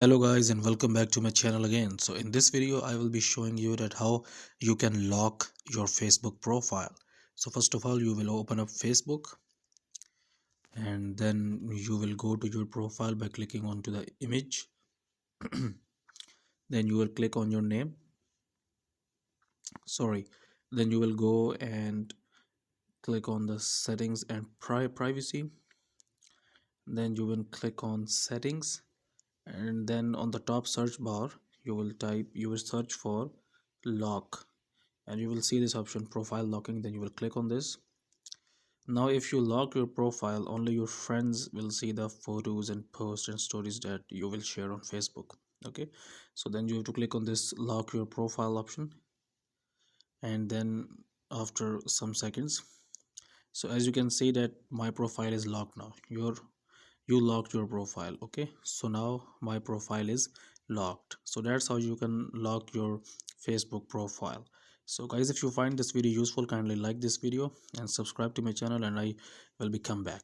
Hello guys and welcome back to my channel again. So in this video I will be showing you that how you can lock your Facebook profile. So first of all you will open up Facebook and then you will go to your profile by clicking onto the image. Then you will click on your name. Sorry. Then you will go and click on the settings and privacy. Then you will click on settings and then on the top search bar you will search for lock and you will see this option profile locking. Then you will click on this. Now if you lock your profile, only your friends will see the photos and posts and stories that you will share on Facebook. Okay, so then you have to click on this lock your profile option, and then after some seconds, so as you can see that my profile is locked now. You locked your profile. Okay, so now my profile is locked. So that's how you can lock your Facebook profile. So guys, if you find this video useful, kindly like this video and subscribe to my channel, and I will be come back.